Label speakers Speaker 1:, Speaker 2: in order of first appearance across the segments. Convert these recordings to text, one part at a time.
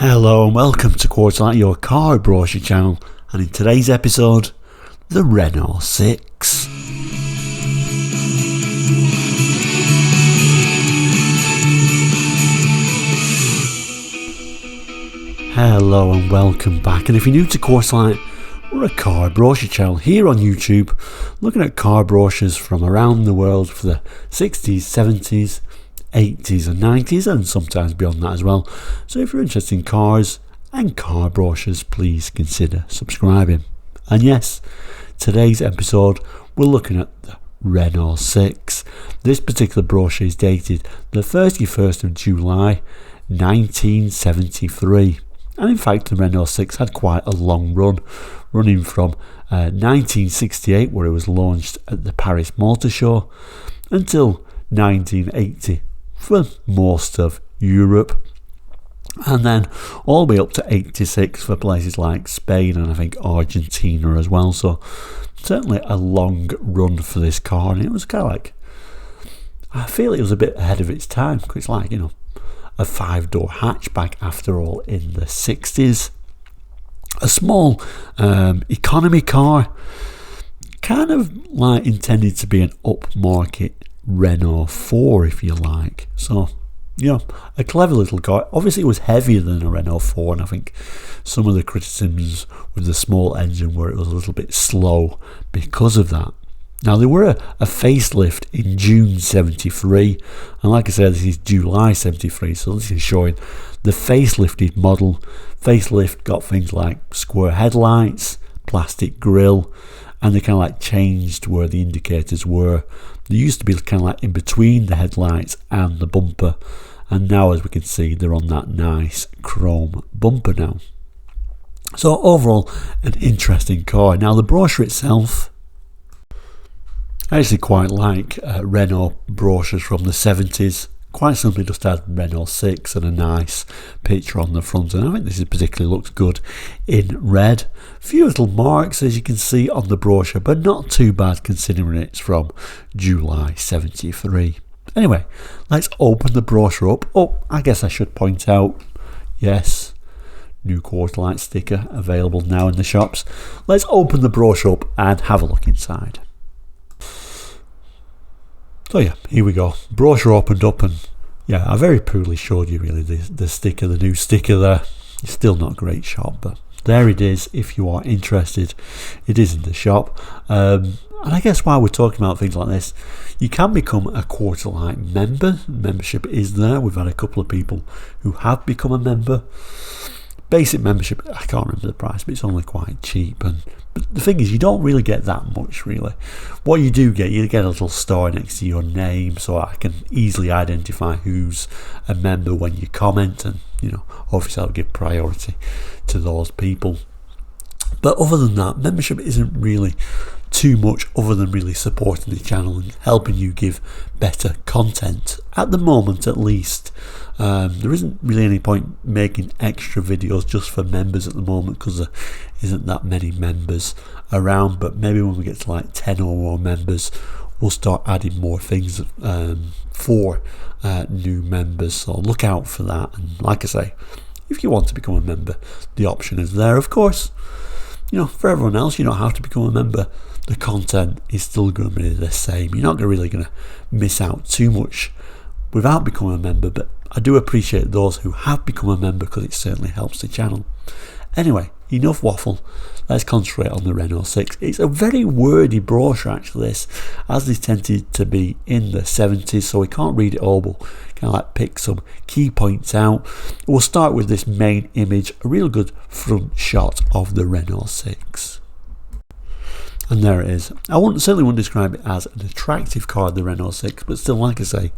Speaker 1: Hello and welcome to Quarterlight, your car brochure channel, and in today's episode, the Renault 6. Hello and welcome back, and if you're new to Quarterlight, we're a car brochure channel here on YouTube, looking at car brochures from around the world for the 60s, 70s, 80s and 90s and sometimes beyond that as well. So if you're interested in cars and car brochures, please consider subscribing. And yes, today's episode we're looking at the Renault 6. This particular brochure is dated the 31st of July 1973, and in fact the Renault 6 had quite a long run, running from 1968, where it was launched at the Paris Motor Show, until 1980 for most of Europe, and then all the way up to 86 for places like Spain and I think Argentina as well. So certainly a long run for this car, and it was kind of like, I feel it was a bit ahead of its time, because it's like, you know, a 5-door hatchback after all in the 60s, a small economy car, kind of like intended to be an upmarket Renault 4 if you like. So, you know, a clever little car. Obviously it was heavier than a Renault 4, and I think some of the criticisms with the small engine were it was a little bit slow because of that. Now there were a facelift in June 73, and like I said, this is July 73, so this is showing the facelifted model. Facelift got things like square headlights, plastic grille, and they kind of like changed where the indicators were. They used to be kind of like in between the headlights and the bumper, and now as we can see they're on that nice chrome bumper now. So overall an interesting car. Now the brochure itself, I actually quite like Renault brochures from the 70s. Quite simply just had Renault 6 and a nice picture on the front, and I think this particularly looks good in red. A few little marks as you can see on the brochure, but not too bad considering it's from July 73. Anyway, let's open the brochure up. Oh, I guess I should point out, yes, new Quarterlight sticker available now in the shops. Let's open the brochure up and have a look inside. So yeah, here we go. Brochure opened up, and yeah, I very poorly showed you really the sticker, the new sticker there. It's still not a great shot, but there it is. If you are interested, it is in the shop. And I guess while we're talking about things like this, you can become a Quarterlight member. Membership is there. We've had a couple of people who have become a member. Basic membership, I can't remember the price, but it's only quite cheap. But the thing is, you don't really get that much really. What you do get, you get a little star next to your name, so I can easily identify who's a member when you comment, and you know, obviously I'll give priority to those people. But other than that, membership isn't really too much other than really supporting the channel and helping you give better content at the moment, at least. There isn't really any point making extra videos just for members at the moment, because there isn't that many members around, but maybe when we get to like 10 or more members we'll start adding more things for new members, so look out for that. And like I say, if you want to become a member, the option is there. Of course, you know, for everyone else, you don't have to become a member. The content is still going to be the same. You're not really going to miss out too much without becoming a member, but I do appreciate those who have become a member, because it certainly helps the channel. Anyway, enough waffle. Let's concentrate on the Renault 6. It's a very wordy brochure actually, this, as they tended to be in the 70s, so we can't read it all, but kind of like pick some key points out. We'll start with this main image, a real good front shot of the Renault 6. And there it is. Certainly wouldn't describe it as an attractive car, the Renault 6, but still, like I say,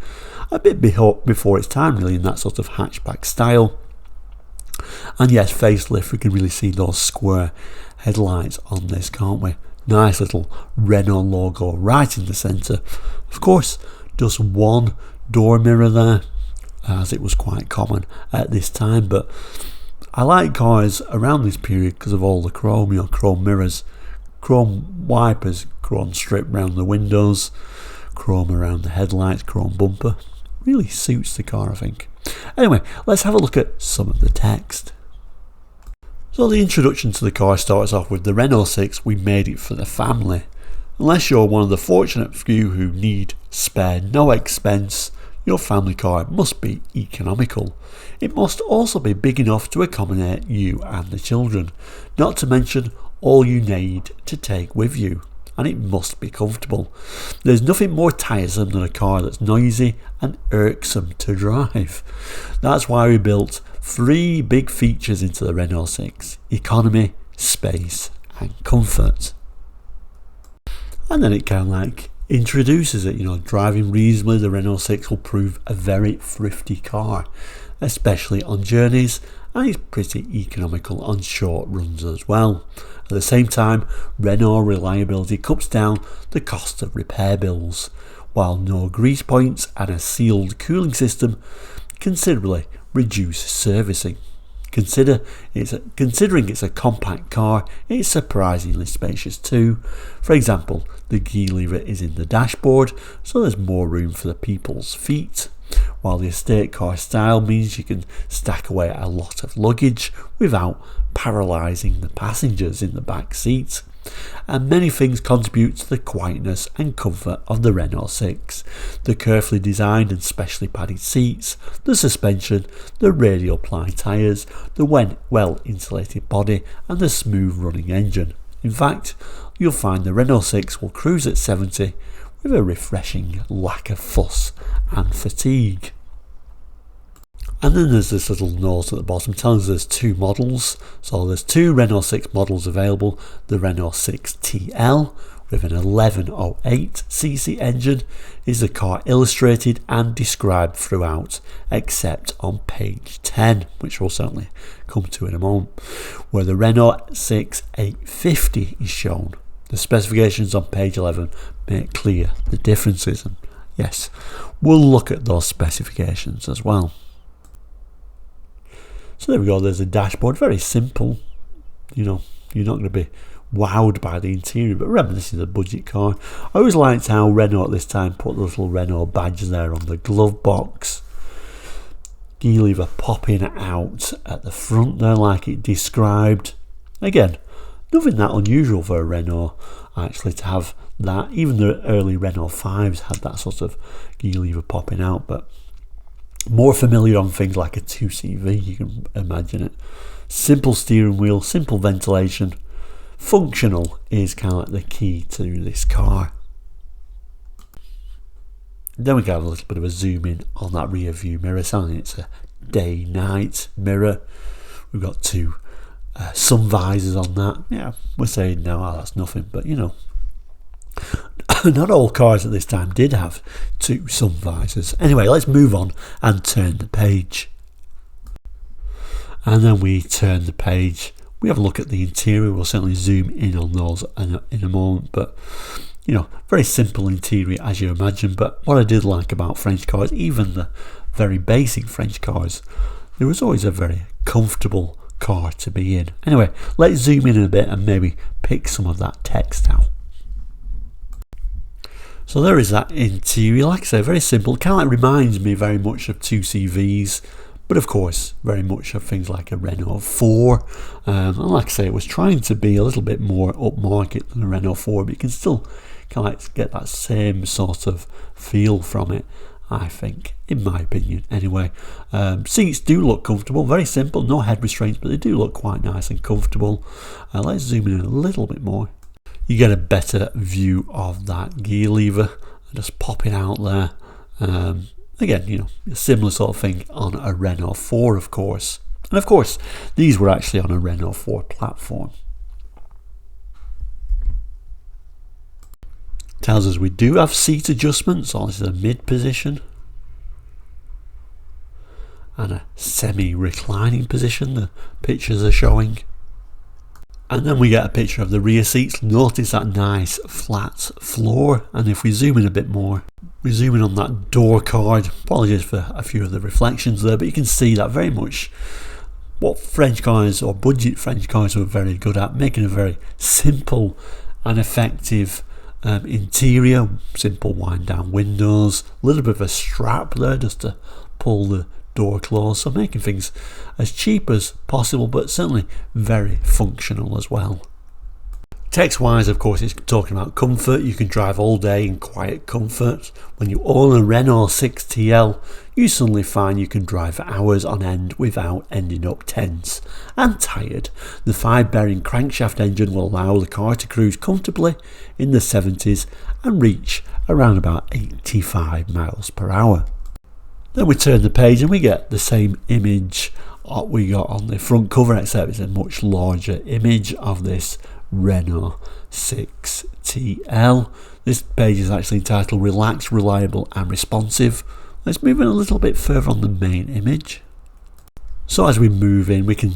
Speaker 1: a bit before its time really, in that sort of hatchback style. And yes, facelift, we can really see those square headlights on this, can't we? Nice little Renault logo right in the centre. Of course, just one door mirror there, as it was quite common at this time, but I like cars around this period because of all the chrome, you know, chrome mirrors, chrome wipers, chrome strip around the windows, chrome around the headlights, chrome bumper. Really suits the car, I think. Anyway, let's have a look at some of the text. So the introduction to the car starts off with the Renault 6, we made it for the family. Unless you're one of the fortunate few who need spare no expense, your family car must be economical. It must also be big enough to accommodate you and the children, not to mention all you need to take with you. And it must be comfortable. There's nothing more tiresome than a car that's noisy and irksome to drive. That's why we built 3 big features into the Renault 6: economy, space and comfort. And then it kind of like introduces it, driving reasonably, the Renault 6 will prove a very thrifty car, especially on journeys, and it's pretty economical on short runs as well. At the same time, Renault reliability cuts down the cost of repair bills, while no grease points and a sealed cooling system considerably reduce servicing. Considering it's a compact car, it's surprisingly spacious too. For example, the gear lever is in the dashboard, so there's more room for the people's feet, while the estate car style means you can stack away a lot of luggage without paralysing the passengers in the back seat. And many things contribute to the quietness and comfort of the Renault 6. The carefully designed and specially padded seats, the suspension, the radial ply tyres, the well insulated body and the smooth running engine. In fact, you'll find the Renault 6 will cruise at 70 with a refreshing lack of fuss and fatigue. And then there's this little note at the bottom telling us there's 2 models. So there's 2 Renault 6 models available. The Renault 6 TL with an 1108cc engine is the car illustrated and described throughout, except on page 10, which we'll certainly come to in a moment, where the Renault 6 850 is shown. The specifications on page 11 make clear the differences, and yes, we'll look at those specifications as well. So there we go, there's a dashboard, very simple. You're not going to be wowed by the interior, but remember, this is a budget car. I always liked how Renault at this time put the little Renault badge there on the glove box. Gear lever popping out at the front there like it described. Again, nothing that unusual for a Renault actually to have that. Even the early Renault 5s had that sort of gear lever popping out, but more familiar on things like a 2CV, you can imagine it. Simple steering wheel, simple ventilation. Functional is kind of like the key to this car. Then we can have a little bit of a zoom in on that rear view mirror, sounding it's a day-night mirror. We've got 2 sun visors on that. Yeah, we're saying no, that's nothing, but not all cars at this time did have 2 sun visors. Anyway, let's move on and turn the page. And then we turn the page. We have a look at the interior. We'll certainly zoom in on those in a moment. But, very simple interior as you imagine. But what I did like about French cars, even the very basic French cars, there was always a very comfortable car to be in. Anyway, let's zoom in a bit and maybe pick some of that text out. So there is that interior, like I say, very simple. Kind of reminds me very much of 2CVs, but of course very much of things like a Renault 4. And like I say, it was trying to be a little bit more upmarket than a Renault 4, but you can still kind of like get that same sort of feel from it, I think, in my opinion anyway. Seats do look comfortable, very simple, no head restraints, but they do look quite nice and comfortable. Let's zoom in a little bit more. You get a better view of that gear lever just popping out there. Again, a similar sort of thing on a Renault 4, of course. And of course, these were actually on a Renault 4 platform. Tells us we do have seat adjustments, so this is a mid position. And a semi-reclining position, the pictures are showing. And then we get a picture of the rear seats. Notice that nice flat floor. And if we zoom in a bit more, we zoom in on that door card. Apologies for a few of the reflections there, but you can see that very much what French cars or budget French cars were very good at, making a very simple and effective interior. Simple wind down windows, a little bit of a strap there just to pull the door close, so making things as cheap as possible, but certainly very functional as well. Text wise, of course, it's talking about comfort. You can drive all day in quiet comfort. When you own a Renault 6 TL, you suddenly find you can drive for hours on end without ending up tense and tired. The 5-bearing crankshaft engine will allow the car to cruise comfortably in the 70s and reach around about 85 miles per hour. Then we turn the page and we get the same image we got on the front cover, except it's a much larger image of this Renault 6 TL. This page is actually entitled Relaxed, Reliable and Responsive. Let's move in a little bit further on the main image. So as we move in, we can,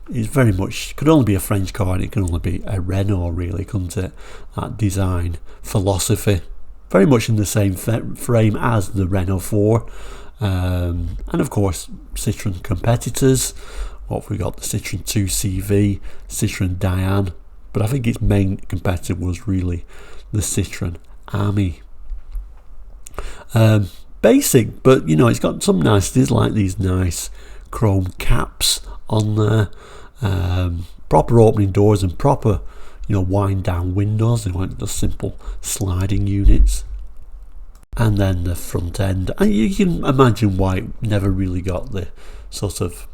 Speaker 1: it's very much, could only be a French car and it can only be a Renault really, couldn't it? That design philosophy, very much in the same frame as the Renault 4. And of course Citroën competitors. What have we got? The Citroën 2 CV, Citroën Diane, but I think its main competitor was really the Citroën Army. Basic, but it's got some niceties like these nice chrome caps on there, proper opening doors and proper wind down windows. They weren't just simple sliding units. And then the front end, and you can imagine why it never really got the sort of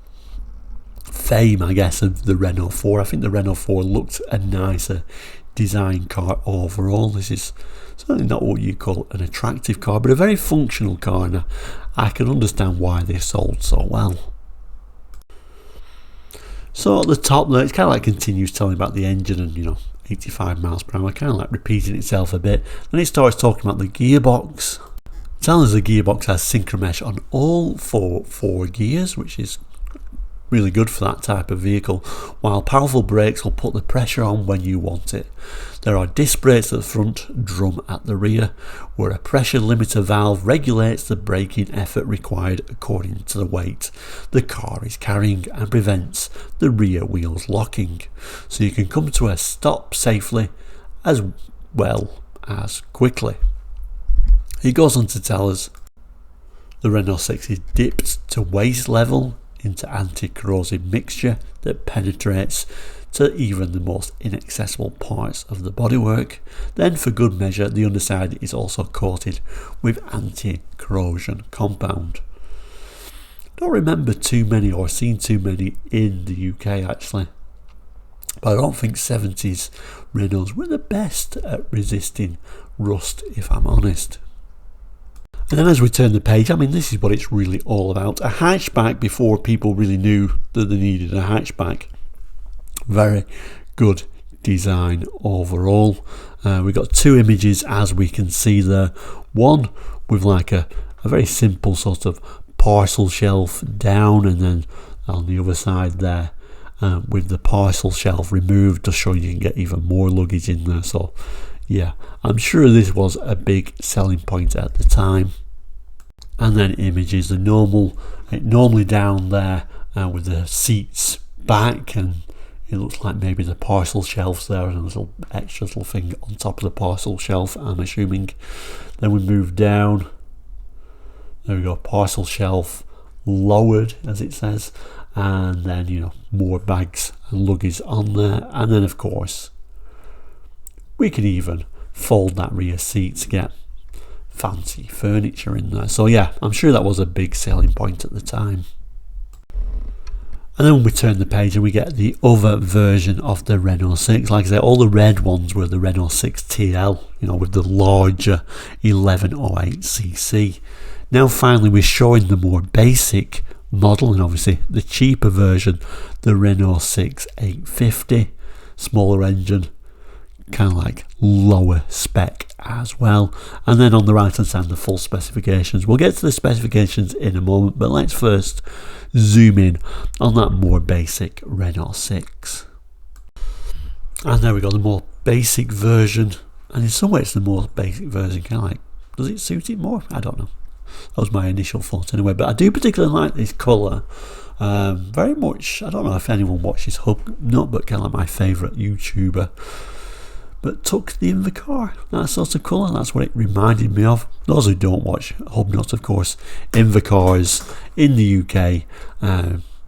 Speaker 1: fame, I guess, of the Renault 4. I think the Renault 4 looked a nicer design car overall. This is certainly not what you call an attractive car, but a very functional car, and I can understand why they sold so well. So at the top there, it's kind of like continues telling about the engine and 85 miles per hour, kind of like repeating itself a bit. Then it starts talking about the gearbox, telling us the gearbox has synchromesh on all four gears, which is really good for that type of vehicle, while powerful brakes will put the pressure on when you want it. There are disc brakes at the front, drum at the rear, where a pressure limiter valve regulates the braking effort required according to the weight the car is carrying and prevents the rear wheels locking, so you can come to a stop safely as well as quickly. He goes on to tell us the Renault 6 is dipped to waist level into anti-corrosive mixture that penetrates to even the most inaccessible parts of the bodywork. Then for good measure, the underside is also coated with anti-corrosion compound. Don't remember too many or seen too many in the UK actually, but I don't think 70s Renaults were the best at resisting rust, if I'm honest. And then as we turn the page, this is what it's really all about. A hatchback before people really knew that they needed a hatchback. Very good design overall. We've got two images as we can see there. One with like a very simple sort of parcel shelf down, and then on the other side there with the parcel shelf removed, just showing you can get even more luggage in there. So yeah, I'm sure this was a big selling point at the time. And then images, normally down there with the seats back, and it looks like maybe the parcel shelves there and a little extra little thing on top of the parcel shelf, I'm assuming. Then we move down, there we go, parcel shelf lowered as it says, and then more bags and luggage on there. And then of course we can even fold that rear seat to get fancy furniture in there. So yeah, I'm sure that was a big selling point at the time. And then we turn the page and we get the other version of the Renault 6. Like I said, all the red ones were the Renault 6 TL, with the larger 1108cc. Now finally we're showing the more basic model, and obviously the cheaper version, the Renault 6 850, smaller engine, kind of like lower spec as well. And then on the right hand side, the full specifications. We'll get to the specifications in a moment, but let's first zoom in on that more basic Renault 6. And there we go, the more basic version, and in some ways the more basic version kind of like, does it suit it more? I don't know. That was my initial thought anyway, but I do particularly like this colour. Very much, I don't know if anyone watches Hub Nut, but kind of like my favourite YouTuber but took the Invacar, that sort of colour. That's what it reminded me of. Those who don't watch Hubnut, of course, Invacars in the UK,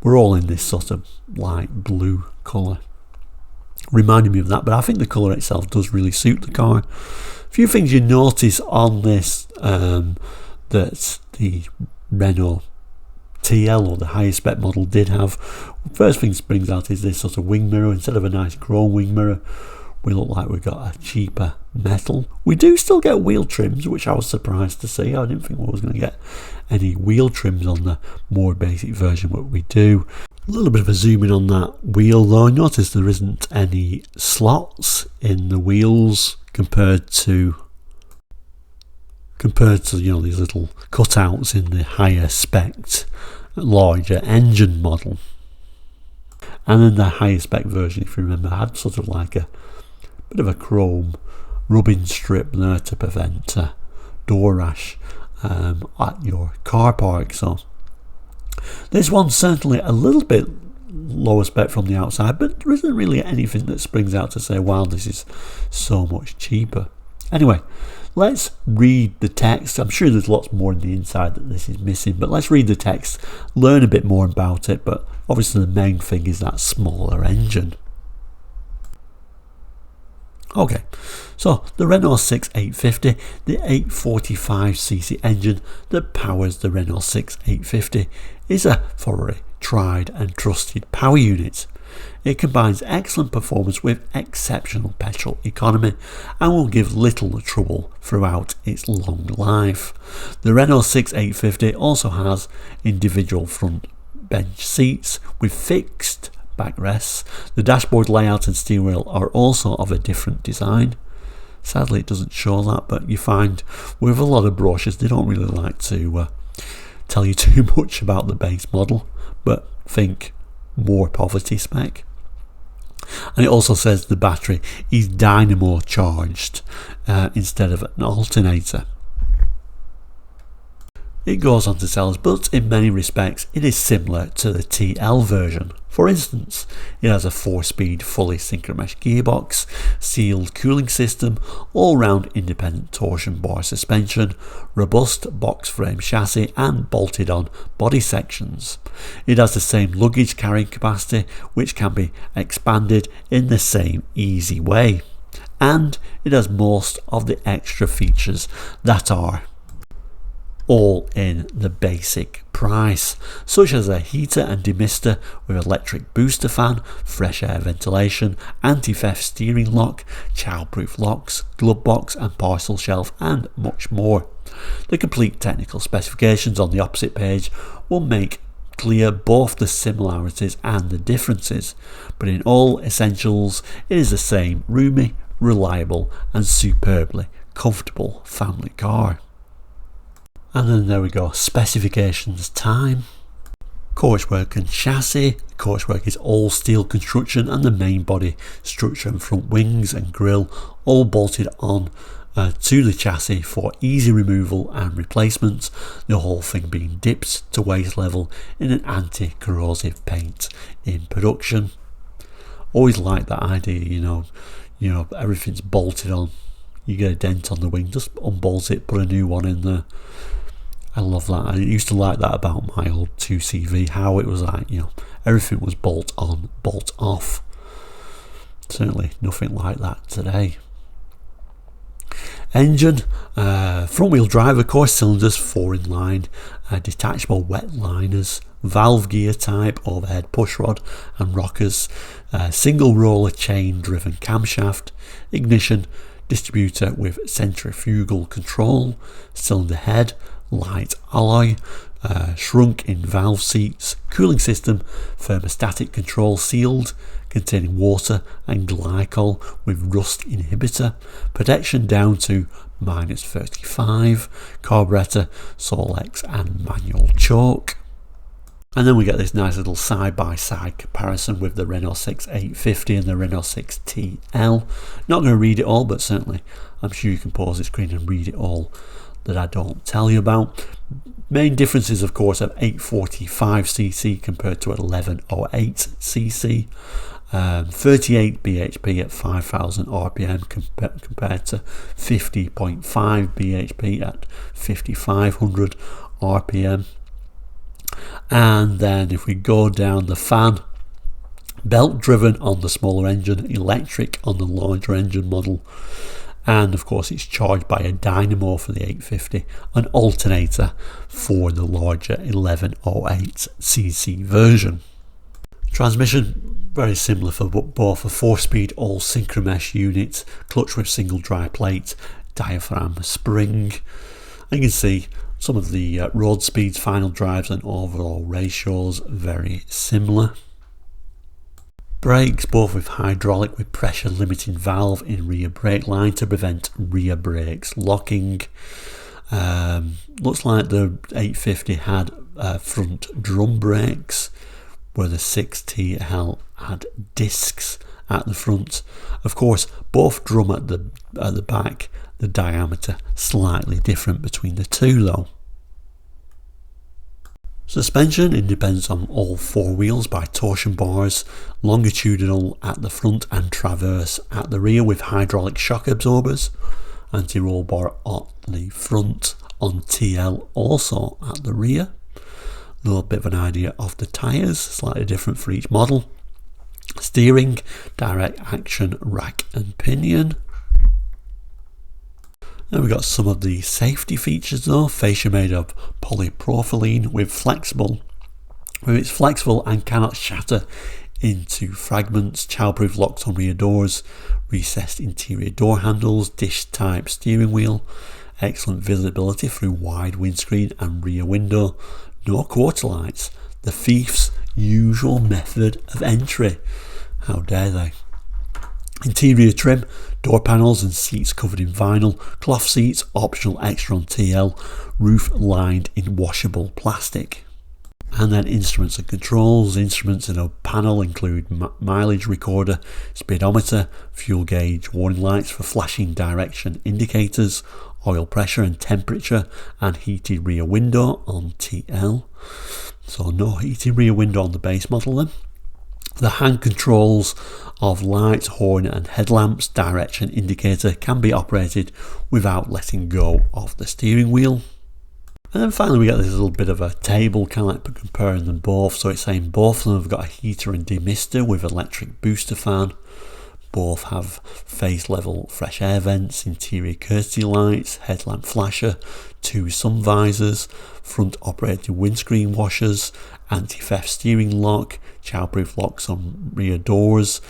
Speaker 1: we're all in this sort of light blue colour. Reminded me of that, but I think the colour itself does really suit the car. A few things you notice on this that the Renault TL, or the highest spec model, did have. First thing springs out is this sort of wing mirror. Instead of a nice chrome wing mirror, we look like we've got a cheaper metal. We do still get wheel trims, which I was surprised to see. I didn't think we was going to get any wheel trims on the more basic version, but we do. A little bit of a zoom in on that wheel though. Notice there isn't any slots in the wheels compared to these little cutouts in the higher spec larger engine model. And then the higher spec version, if you remember, had sort of like a bit of a chrome rubbing strip there to prevent door rash at your car park. So this one's certainly a little bit lower spec from the outside, but there isn't really anything that springs out to say, wow, this is so much cheaper. Anyway, let's read the text. I'm sure there's lots more in the inside that this is missing, but let's read the text, learn a bit more about it. But obviously the main thing is that smaller engine. Okay, so the Renault 6 850, the 845cc engine that powers the Renault 6 850, is a thoroughly tried and trusted power unit. It combines excellent performance with exceptional petrol economy and will give little trouble throughout its long life. The Renault 6 850 also has individual front bench seats with fixed backrests. The dashboard layout and steering wheel are also of a different design. Sadly it doesn't show that, but you find with a lot of brochures they don't really like to tell you too much about the base model, but think more poverty spec. And it also says the battery is dynamo charged instead of an alternator. It goes on to tell us, but in many respects it is similar to the TL version. For instance, it has a 4-speed fully synchromesh gearbox, sealed cooling system, all-round independent torsion bar suspension, robust box frame chassis and bolted on body sections. It has the same luggage carrying capacity, which can be expanded in the same easy way. And it has most of the extra features that are all in the basic price, such as a heater and demister with electric booster fan, fresh air ventilation, anti-theft steering lock, childproof locks, glove box and parcel shelf, and much more. The complete technical specifications on the opposite page will make clear both the similarities and the differences, but in all essentials it is the same roomy, reliable and superbly comfortable family car. And then there we go, specifications time. Coachwork and chassis. Coachwork is all steel construction and the main body structure and front wings and grille all bolted on to the chassis for easy removal and replacement, the whole thing being dipped to waist level in an anti-corrosive paint in production. Always like that idea, you know, everything's bolted on. You get a dent on the wing, just unbolt it, put a new one in there. I love that. I used to like that about my old 2CV, how it was like, everything was bolt on, bolt off. Certainly nothing like that today. Engine, front wheel drive, of course, cylinders 4 in line, detachable wet liners, valve gear type, overhead pushrod and rockers, single roller chain driven camshaft, ignition, distributor with centrifugal control, cylinder head, light alloy, shrunk in valve seats, cooling system, thermostatic control sealed, containing water and glycol with rust inhibitor, protection down to -35, carburetor, Solex and manual choke. And then we get this nice little side-by-side comparison with the Renault 6 850 and the Renault 6 TL. Not going to read it all, but certainly I'm sure you can pause the screen and read it all that I don't tell you about. Main differences, of course, of 845cc compared to 1108cc. 38 bhp at 5000 rpm compared to 50.5 bhp at 5500 rpm. And then if we go down the fan, belt driven on the smaller engine, electric on the larger engine model, and of course it's charged by a dynamo for the 850, an alternator for the larger 1108cc version. Transmission, very similar for both, a 4-speed all synchromesh unit, clutch with single dry plate, diaphragm spring. And you can see some of the road speeds, final drives and overall ratios very similar. Brakes, both with hydraulic with pressure limiting valve in rear brake line to prevent rear brakes locking. Looks like the 850 had front drum brakes, where the 6TL had discs at the front. Of course, both drum at the back, the diameter slightly different between the two though. Suspension independence on all four wheels by torsion bars, longitudinal at the front and transverse at the rear with hydraulic shock absorbers, anti-roll bar at the front on TL also at the rear. A little bit of an idea of the tyres, slightly different for each model. Steering, direct action rack and pinion. Then we've got some of the safety features though. Fascia made of polypropylene with it's flexible and cannot shatter into fragments. Childproof locks on rear doors, recessed interior door handles, dish type steering wheel, excellent visibility through wide windscreen and rear window. No quarter lights, the thief's usual method of entry. How dare they? Interior trim, door panels and seats covered in vinyl, cloth seats, optional extra on TL, roof lined in washable plastic. And then instruments and controls. Instruments in a panel include mileage recorder, speedometer, fuel gauge, warning lights for flashing direction indicators, oil pressure and temperature, and heated rear window on TL. So no heated rear window on the base model then. The hand controls of lights, horn and headlamps, direction indicator can be operated without letting go of the steering wheel. And then finally we get this little bit of a table, kind of like comparing them both. So it's saying both of them have got a heater and demister with electric booster fan. Both have face level fresh air vents, interior courtesy lights, headlamp flasher, 2 sun visors, front operated windscreen washers, anti-theft steering lock, childproof locks on rear doors,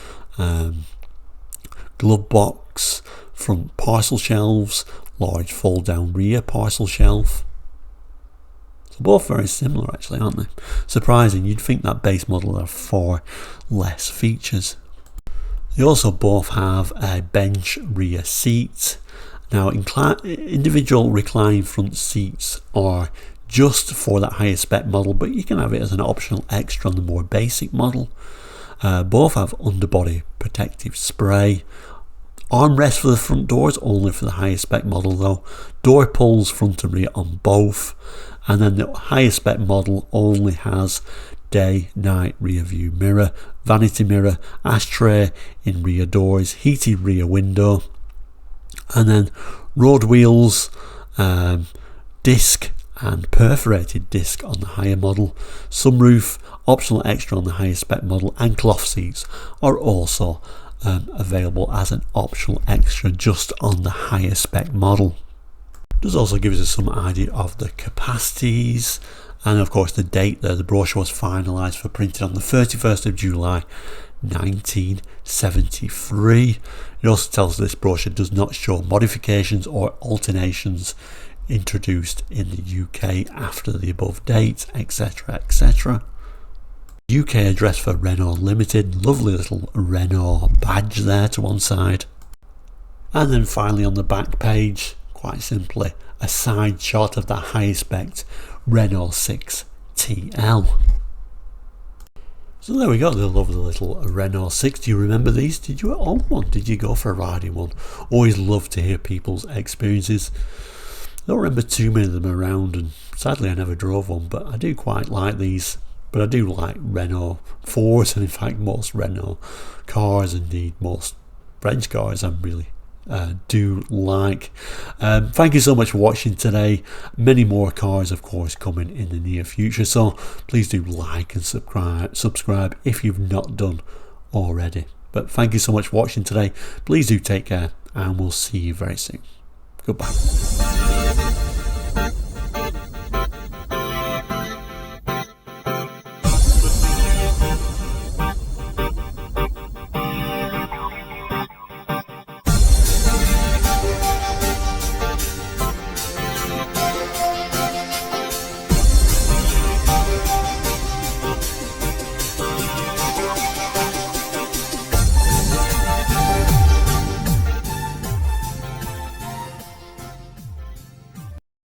Speaker 1: glove box, front parcel shelves, large fold down rear parcel shelf. So both very similar actually, aren't they? Surprising, you'd think that base model have far less features. They also both have a bench rear seat. Now individual reclining front seats are just for that higher spec model, but you can have it as an optional extra on the more basic model. Both have underbody protective spray. Armrest for the front doors, only for the higher spec model though. Door pulls front and rear on both. And then the higher spec model only has day, night rear view mirror, vanity mirror, ashtray in rear doors, heated rear window, and then road wheels, disc and perforated disc on the higher model. Sunroof, optional extra on the higher spec model, and cloth seats are also available as an optional extra just on the higher spec model. Does also give us some idea of the capacities. And of course the date there, the brochure was finalised for printing on the 31st of July 1973. It also tells us this brochure does not show modifications or alternations introduced in the UK after the above date, etc, etc. UK address for Renault Limited, lovely little Renault badge there to one side. And then finally on the back page, quite simply, a side shot of the high spec Renault 6 TL. So there we go, the lovely little Renault 6. Do you remember these? Did you own one? Did you go for a ride in one? Always love to hear people's experiences. I don't remember too many of them around, and sadly I never drove one, but I do quite like these. but I do like Renault 4s, and in fact most Renault cars, indeed most French cars, I'm really do like. Thank you so much for watching today. Many more cars of course coming in the near future, so please do like and subscribe if you've not done already. But thank you so much for watching today. Please do take care, and we'll see you very soon. Goodbye.